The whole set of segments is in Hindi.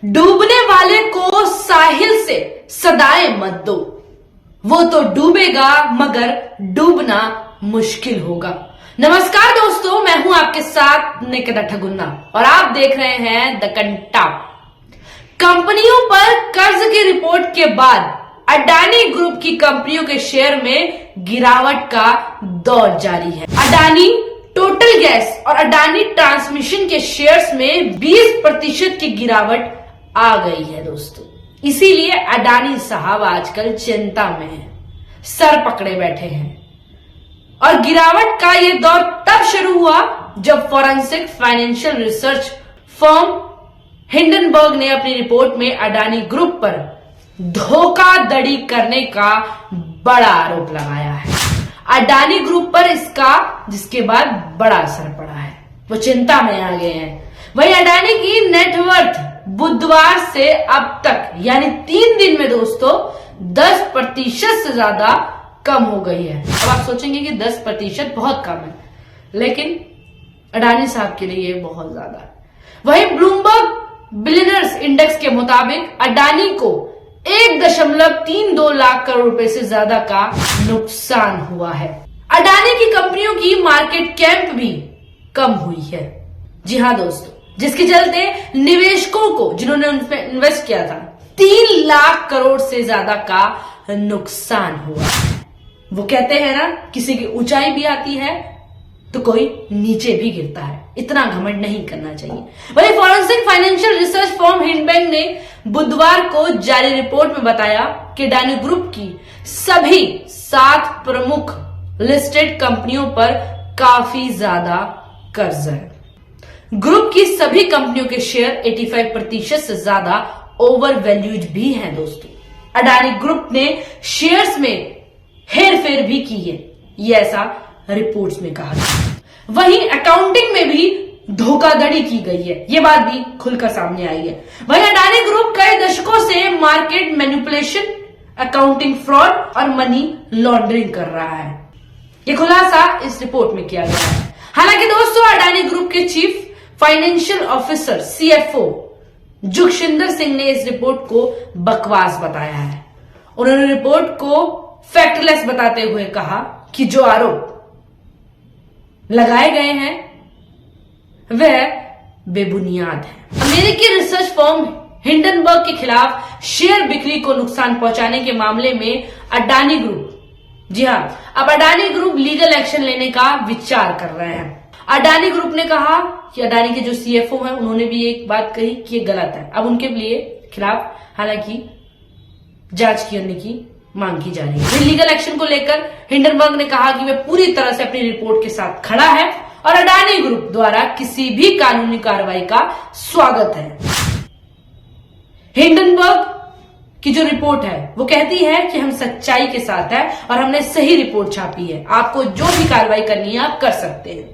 डूबने वाले को साहिल से सदाएं मत दो, वो तो डूबेगा मगर डूबना मुश्किल होगा। नमस्कार दोस्तों, मैं हूं आपके साथ निकिता ठगुन्ना और आप देख रहे हैं द कंटाप। कंपनियों पर कर्ज की रिपोर्ट के बाद अडानी ग्रुप की कंपनियों के शेयर में गिरावट का दौर जारी है। अडानी टोटल गैस और अडानी ट्रांसमिशन के शेयर्स में 20% की गिरावट आ गई है दोस्तों। इसीलिए अडानी साहब आजकल चिंता में हैं, सर पकड़े बैठे हैं। और गिरावट का यह दौर तब शुरू हुआ जब forensic financial research firm Hindenburg ने अपनी रिपोर्ट में अडानी ग्रुप पर धोखाधड़ी करने का बड़ा आरोप लगाया है। अडानी ग्रुप पर इसका जिसके बाद बड़ा असर पड़ा है, वो चिंता में आ गए हैं। वही अडानी की नेटवर्थ बुधवार से अब तक यानी 3 दिन में दोस्तों 10% से ज्यादा कम हो गई है। अब आप सोचेंगे कि 10% बहुत कम है, लेकिन अडानी साहब के लिए बहुत ज्यादा है। वही ब्लूमबर्ग बिलियनर्स इंडेक्स के मुताबिक अडानी को 1.32 लाख करोड़ रुपए से ज्यादा का नुकसान हुआ है। अडानी की कंपनियों की मार्केट कैप भी कम हुई है। जी हाँ दोस्तों, जिसके चलते निवेशकों को जिन्होंने उनमें इन्वेस्ट किया था 3 लाख करोड़ से ज्यादा का नुकसान हुआ। वो कहते हैं ना, किसी की ऊंचाई भी आती है तो कोई नीचे भी गिरता है। इतना घमंड नहीं करना चाहिए। वही forensic financial research firm Hindenburg ने बुधवार को जारी रिपोर्ट में बताया कि अडानी ग्रुप की सभी 7 प्रमुख लिस्टेड कंपनियों पर काफी ज्यादा कर्ज है। ग्रुप की सभी कंपनियों के शेयर 85% से ज्यादा ओवर वैल्यूड भी हैं दोस्तों। अडानी ग्रुप ने शेयर्स में हेरफेर भी की है, ये ऐसा रिपोर्ट्स में कहा गया। वहीं अकाउंटिंग में भी धोखाधड़ी की गई है, ये बात भी खुलकर सामने आई है। वहीं अडानी ग्रुप कई दशकों से मार्केट मैनिपुलेशन, अकाउंटिंग फ्रॉड और मनी लॉन्ड्रिंग कर रहा है। ये खुलासा इस रिपोर्ट में किया गया है। हालांकि दोस्तों अडानी ग्रुप के chief financial officer CFO Jugshinder Singh ने इस रिपोर्ट को बकवास बताया है। उन्होंने रिपोर्ट को फैक्टलेस बताते हुए कहा कि जो आरोप लगाए गए हैं वह बेबुनियाद है। अमेरिकी रिसर्च फर्म हिंडनबर्ग के खिलाफ शेयर बिक्री को नुकसान पहुंचाने के मामले में अडानी ग्रुप, जी हां, अब अडानी ग्रुप लीगल एक्शन लेने का विचार कर रहे हैं। अडानी ग्रुप ने कहा कि अडानी के जो CFO हैं उन्होंने भी एक बात कही कि ये गलत है। अब उनके लिए खिलाफ हालांकि जांच करने की मांग की जा रही है। लीगल एक्शन को लेकर हिंडनबर्ग ने कहा कि वह पूरी तरह से अपनी रिपोर्ट के साथ खड़ा है और अडानी ग्रुप द्वारा किसी भी कानूनी कार्रवाई का स्वागत है। हिंडनबर्ग की जो रिपोर्ट है वो कहती है कि हम सच्चाई के साथ है और हमने सही रिपोर्ट छापी है। आपको जो भी कार्रवाई करनी है आप कर सकते हैं।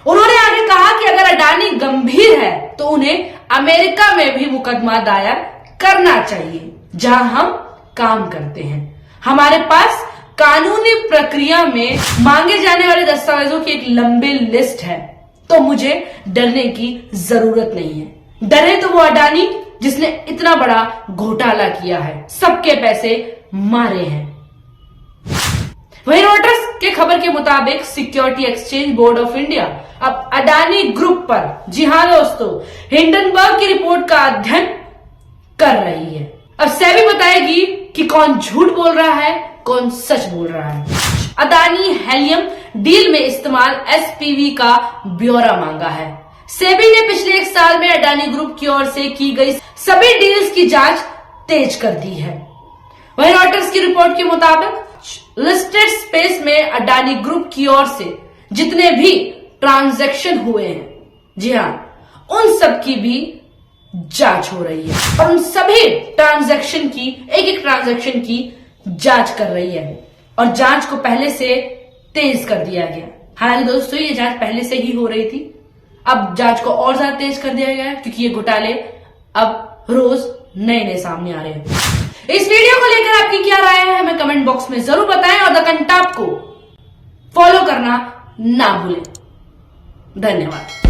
उन्होंने आगे कहा कि अगर अडानी गंभीर है तो उन्हें अमेरिका में भी मुकदमा दायर करना चाहिए जहां हम काम करते हैं। हमारे पास कानूनी प्रक्रिया में मांगे जाने वाले दस्तावेजों की एक लंबी लिस्ट है, तो मुझे डरने की जरूरत नहीं है। डरे तो वो अडानी जिसने इतना बड़ा घोटाला किया है, सबके पैसे मारे हैं। वहीं रॉयटर्स के खबर के मुताबिक security exchange board of India अब अडानी ग्रुप पर, जी हां दोस्तों, हिंडनबर्ग की रिपोर्ट का अध्ययन कर रही है। अब सेबी बताएगी कि कौन झूठ बोल रहा है, कौन सच बोल रहा है। अडानी हेलियम डील में इस्तेमाल SPV का ब्यौरा मांगा है। सेबी ने पिछले 1 साल में अडानी ग्रुप की ओर से की गई सभी डील्स की जांच तेज कर दी है। वहीं रॉयटर्स की रिपोर्ट के मुताबिक लिस्टेड स्पेस में अडानी ग्रुप की ओर से जितने भी ट्रांजैक्शन हुए हैं, जी हां, उन सब की भी जांच हो रही है और उन सभी ट्रांजैक्शन की एक ट्रांजैक्शन की जांच कर रही है और जांच को पहले से तेज कर दिया गया। हालांकि दोस्तों ये जांच पहले से ही हो रही थी, अब जांच को और ज्यादा तेज कर दिया गया है क्योंकि ये घोटाले अब रोज नए सामने आ रहे हैं। इस वीडियो को लेकर आपकी क्या राय है हमें कमेंट बॉक्स में जरूर बताएं और द कंटाप को फॉलो करना ना भूलें। धन्यवाद।